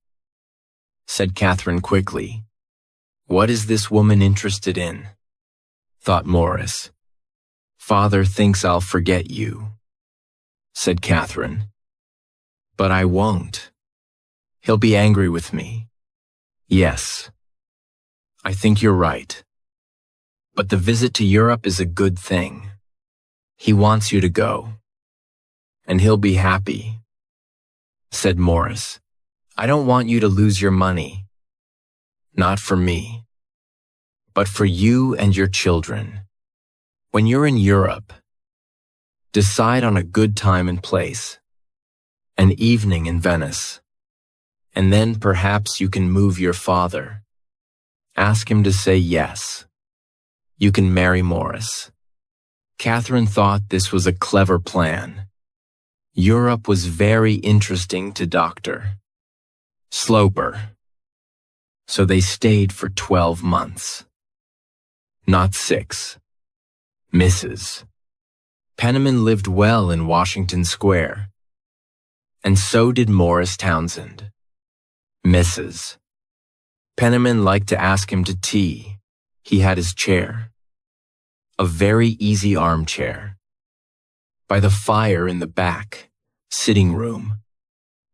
said Catherine quickly. What is this woman interested in? Thought Morris. Father thinks I'll forget you. said Catherine. But I won't. He'll be angry with me. Yes, I think you're right. But the visit to Europe is a good thing. He wants you to go. And he'll be happy, said Morris. I don't want you to lose your money. Not for me, but for you and your children. When you're in Europe, decide on a good time and place, an evening in Venice, and then perhaps you can move your father. Ask him to say yes. You can marry Morris. Catherine thought this was a clever plan. Europe was very interesting to Dr. Sloper. So they stayed for 12 months. Not 6. Mrs. Penniman lived well in Washington Square. And so did Morris Townsend. Mrs. Penniman liked to ask him to tea. He had his chair. A very easy armchair. By the fire in the back, sitting room.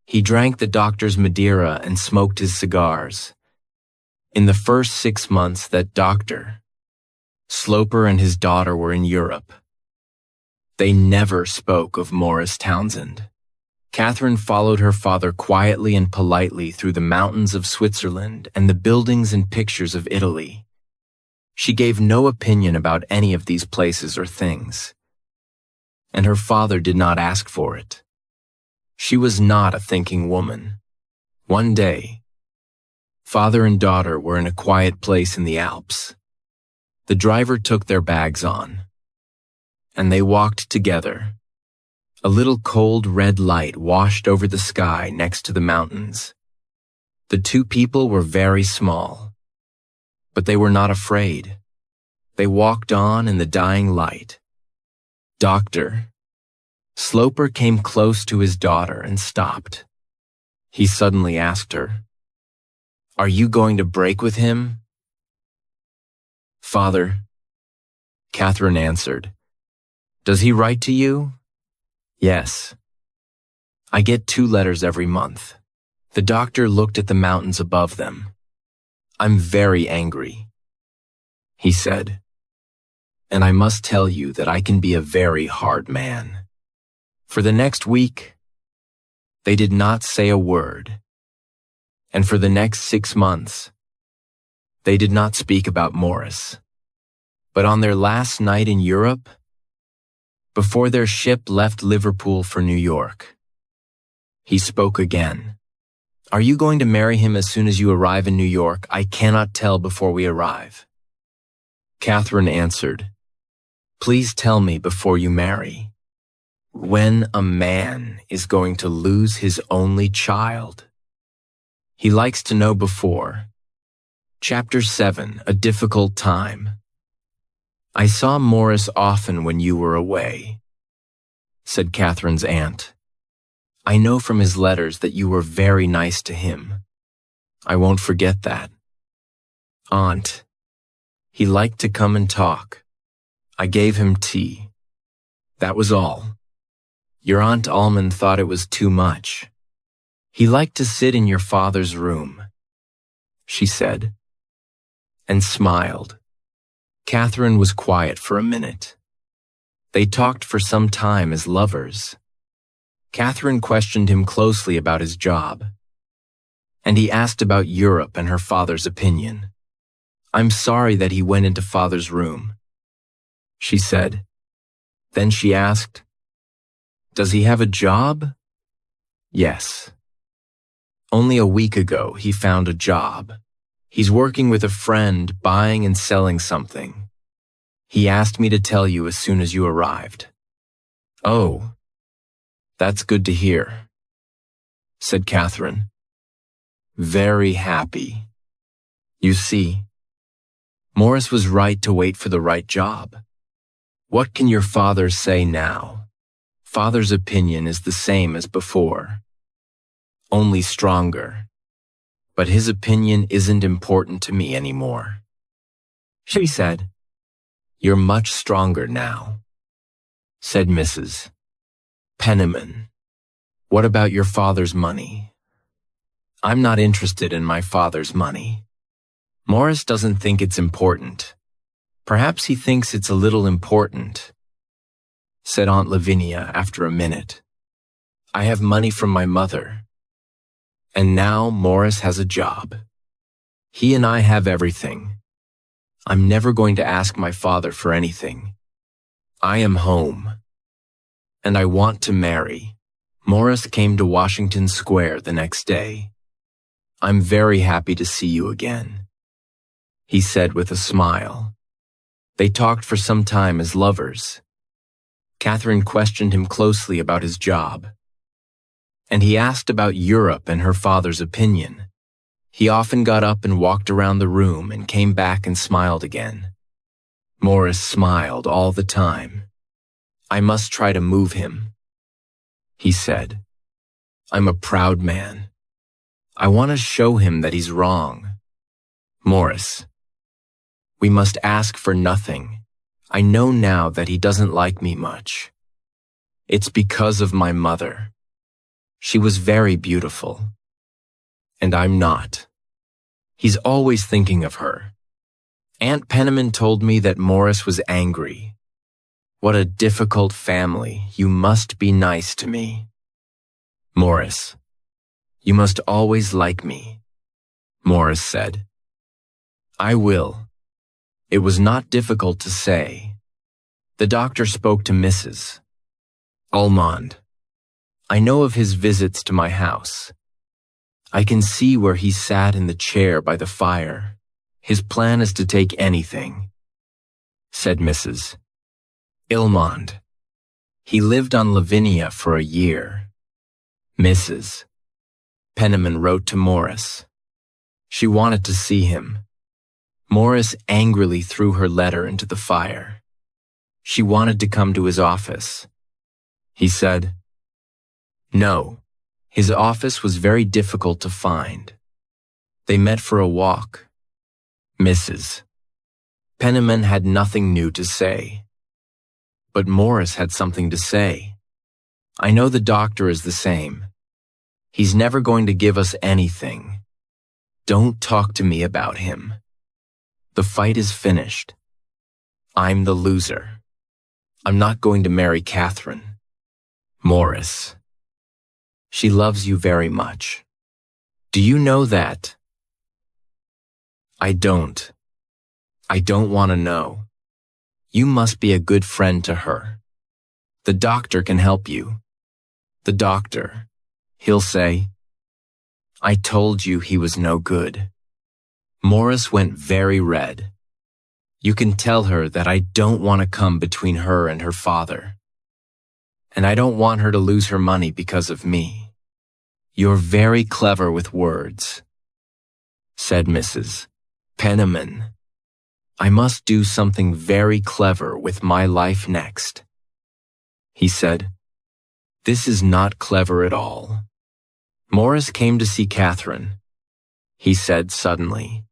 He drank the doctor's Madeira and smoked his cigars. In the first 6 months that Dr. Sloper and his daughter were in Europe, they never spoke of Morris Townsend. Catherine followed her father quietly and politely through the mountains of Switzerland and the buildings and pictures of Italy. She gave no opinion about any of these places or things, and her father did not ask for it. She was not a thinking woman. One day, father and daughter were in a quiet place in the Alps. The driver took their bags on, and they walked together. A little cold red light washed over the sky next to the mountains. The two people were very small, but they were not afraid. They walked on in the dying light. Dr. Sloper came close to his daughter and stopped. He suddenly asked her, "Are you going to break with him?" "Father," Catherine answered. "Does he write to you?" "Yes. I get 2 letters every month." The doctor looked at the mountains above them. "I'm very angry," he said. "And I must tell you that I can be a very hard man." For the next week, they did not say a word. And for the next 6 months, they did not speak about Morris. But on their last night in Europe, before their ship left Liverpool for New York, he spoke again. "Are you going to marry him as soon as you arrive in New York? I cannot tell before we arrive." Catherine answered, "Please tell me before you marry. When a man is going to lose his only child, he likes to know before." Chapter 7, A Difficult Time. "I saw Morris often when you were away," said Catherine's aunt. "I know from his letters that you were very nice to him. I won't forget that." "Aunt, he liked to come and talk. I gave him tea. That was all. Your Aunt Almond thought it was too much. He liked to sit in your father's room," she said, and smiled. Catherine was quiet for a minute. They talked for some time as lovers. Catherine questioned him closely about his job, and he asked about Europe and her father's opinion. "I'm sorry that he went into father's room," she said. Then she asked, "Does he have a job?" "Yes. Only a week ago he found a job. He's working with a friend buying and selling something. He asked me to tell you as soon as you arrived." "Oh, that's good to hear," said Catherine. "Very happy. You see, Morris was right to wait for the right job. What can your father say now? Father's opinion is the same as before, only stronger. But his opinion isn't important to me anymore," she said. "You're much stronger now," said Mrs. Penniman, what about your father's money? I'm not interested in my father's money. Morris doesn't think it's important. Perhaps he thinks it's a little important, said Aunt Lavinia after a minute. I have money from my mother. And now Morris has a job. He and I have everything. I'm never going to ask my father for anything. I am home. And I want to marry. Morris came to Washington Square the next day. I'm very happy to see you again, he said with a smile. They talked for some time as lovers. Catherine questioned him closely about his job. And he asked about Europe and her father's opinion. He often got up and walked around the room and came back and smiled again. Morris smiled all the time. I must try to move him, he said. I'm a proud man. I want to show him that he's wrong. Morris, we must ask for nothing. I know now that he doesn't like me much. It's because of my mother. She was very beautiful. And I'm not. He's always thinking of her. Aunt Penniman told me that Morris was angry. What a difficult family. You must be nice to me. Morris, you must always like me, Morris said. I will. It was not difficult to say. The doctor spoke to Mrs. Almond. I know of his visits to my house. I can see where he sat in the chair by the fire. His plan is to take anything, said Mrs. Ilmond. He lived on Lavinia for a year. Mrs. Penniman wrote to Morris. She wanted to see him. Morris angrily threw her letter into the fire. She wanted to come to his office. He said, no. His office was very difficult to find. They met for a walk. Mrs. Penniman had nothing new to say. But Morris had something to say. I know the doctor is the same. He's never going to give us anything. Don't talk to me about him. The fight is finished. I'm the loser. I'm not going to marry Catherine. Morris. She loves you very much. Do you know that? I don't. I don't want to know. You must be a good friend to her. The doctor can help you. The doctor, he'll say, I told you he was no good. Morris went very red. You can tell her that I don't want to come between her and her father. And I don't want her to lose her money because of me. You're very clever with words, said Mrs. Penniman. I must do something very clever with my life next. He said, this is not clever at all. Morris came to see Catherine. He said suddenly,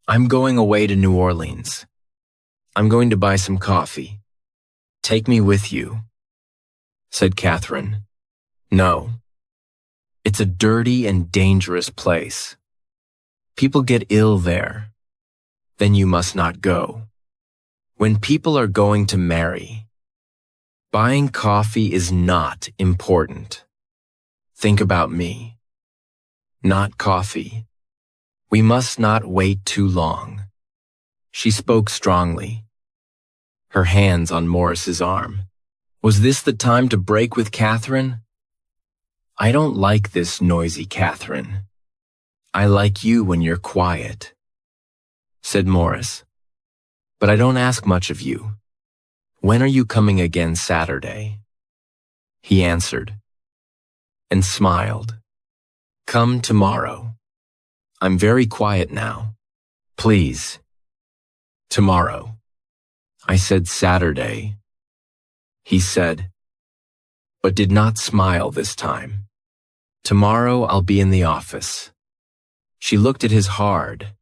I'm going away to New Orleans. I'm going to buy some coffee. Take me with you, said Catherine. No. It's a dirty and dangerous place. People get ill there. Then you must not go. When people are going to marry, buying coffee is not important. Think about me. Not coffee. We must not wait too long. She spoke strongly. Her hands on Morris's arm. Was this the time to break with Catherine? I don't like this noisy Catherine. I like you when you're quiet, said Morris. But I don't ask much of you. When are you coming again Saturday? He answered and smiled. Come tomorrow. I'm very quiet now. Please. Tomorrow. I said Saturday. He said, but did not smile this time. Tomorrow I'll be in the office. She looked at his hard,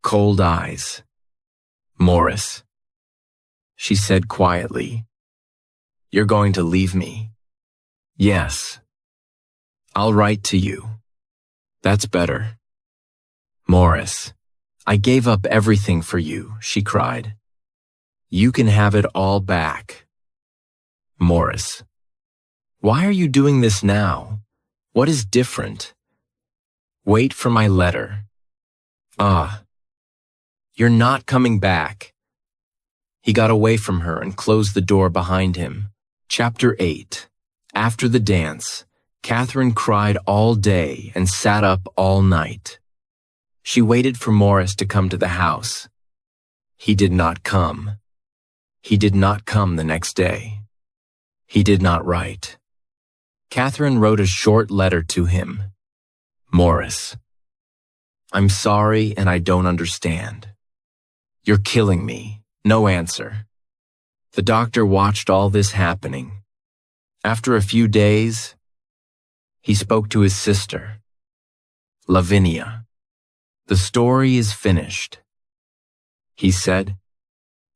cold eyes. Morris, she said quietly, you're going to leave me. Yes. I'll write to you. That's better. Morris, I gave up everything for you, she cried. You can have it all back. Morris, why are you doing this now? What is different? Wait for my letter. Ah, you're not coming back. He got away from her and closed the door behind him. Chapter 8. After the dance, Catherine cried all day and sat up all night. She waited for Morris to come to the house. He did not come. He did not come the next day. He did not write. Catherine wrote a short letter to him. Morris, I'm sorry and I don't understand. You're killing me. No answer. The doctor watched all this happening. After a few days, he spoke to his sister, Lavinia. The story is finished. He said,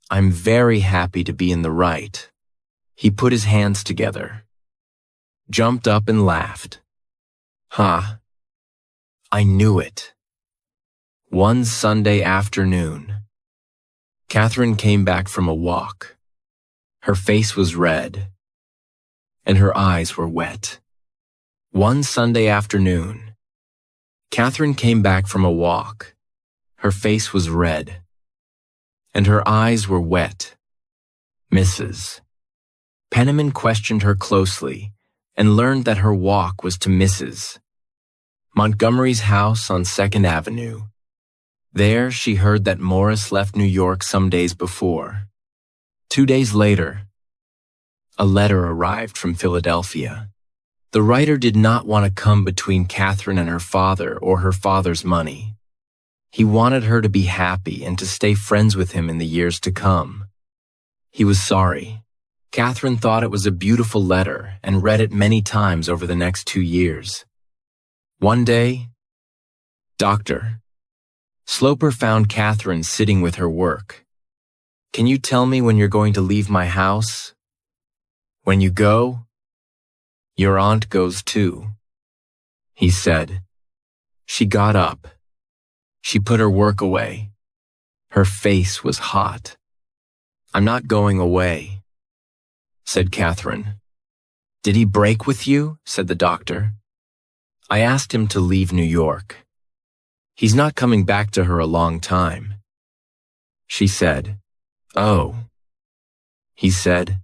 I'm very happy to be in the right. He put his hands together, jumped up and laughed. Ha! I knew it. One Sunday afternoon, Catherine came back from a walk. Her face was red, and her eyes were wet. One Sunday afternoon, Catherine came back from a walk. Her face was red, and her eyes were wet. Mrs. Penniman questioned her closely and learned that her walk was to Mrs. Montgomery's house on 2nd Avenue. There she heard that Morris left New York some days before. 2 days later, a letter arrived from Philadelphia. The writer did not want to come between Catherine and her father or her father's money. He wanted her to be happy and to stay friends with him in the years to come. He was sorry. Catherine thought it was a beautiful letter and read it many times over the next 2 years. One day, Dr. Sloper found Catherine sitting with her work. Can you tell me when you're going to leave my house? When you go, your aunt goes too, he said. She got up. She put her work away. Her face was hot. I'm not going away, said Catherine. Did he break with you? Said the doctor. I asked him to leave New York. He's not coming back to her a long time. She said, Oh. He said,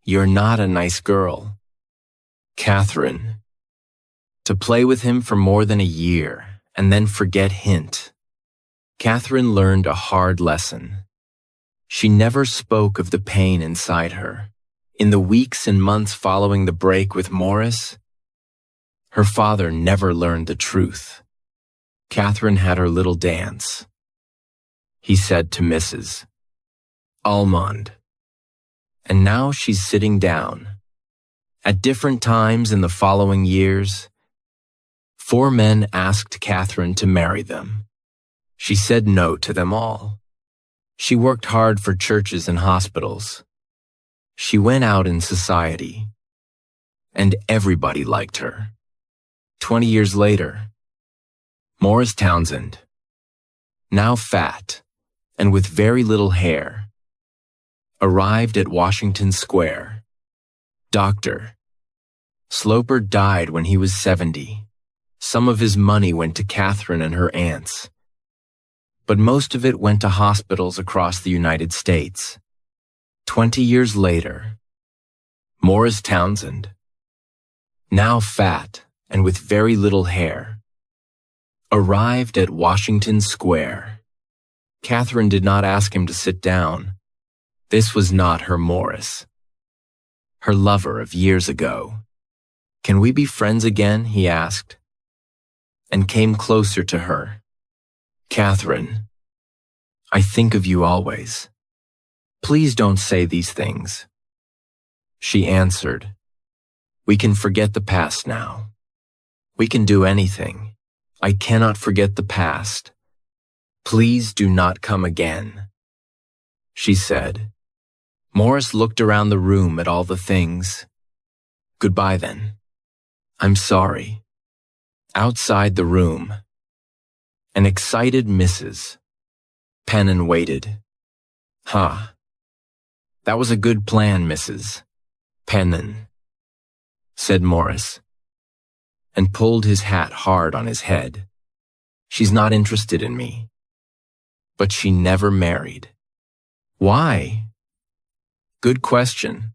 You're not a nice girl. Catherine. To play with him for more than a year and then forget hint. Catherine learned a hard lesson. She never spoke of the pain inside her. In the weeks and months following the break with Morris, her father never learned the truth. Catherine had her little dance. He said to Mrs. Almond. And now she's sitting down. At different times in the following years, 4 men asked Catherine to marry them. She said no to them all. She worked hard for churches and hospitals. She went out in society, and everybody liked her. 20 years later, Morris Townsend, now fat and with very little hair, arrived at Washington Square. Dr. Sloper died when he was 70. Some of his money went to Catherine and her aunts, but most of it went to hospitals across the United States. 20 years later, Morris Townsend, now fat and with very little hair, arrived at Washington Square. Catherine did not ask him to sit down. This was not her Morris, her lover of years ago. Can we be friends again? He asked, and came closer to her. Catherine, I think of you always. Please don't say these things. She answered, We can forget the past now. We can do anything. I cannot forget the past. Please do not come again. She said. Morris looked around the room at all the things. Goodbye then. I'm sorry. Outside the room, an excited Mrs. Penniman waited. Ha. That was a good plan, Mrs. Penniman, said Morris, and pulled his hat hard on his head. She's not interested in me. But she never married. Why? Good question,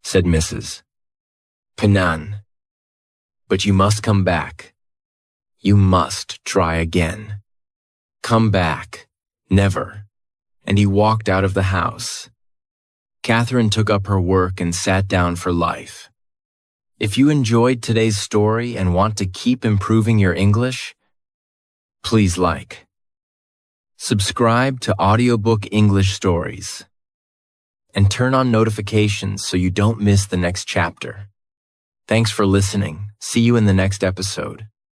said Mrs. Penniman. But you must come back. You must try again. Come back. Never. And he walked out of the house. Catherine took up her work and sat down for life. If you enjoyed today's story and want to keep improving your English, please like, subscribe to Audiobook English Stories, and turn on notifications so you don't miss the next chapter. Thanks for listening. See you in the next episode.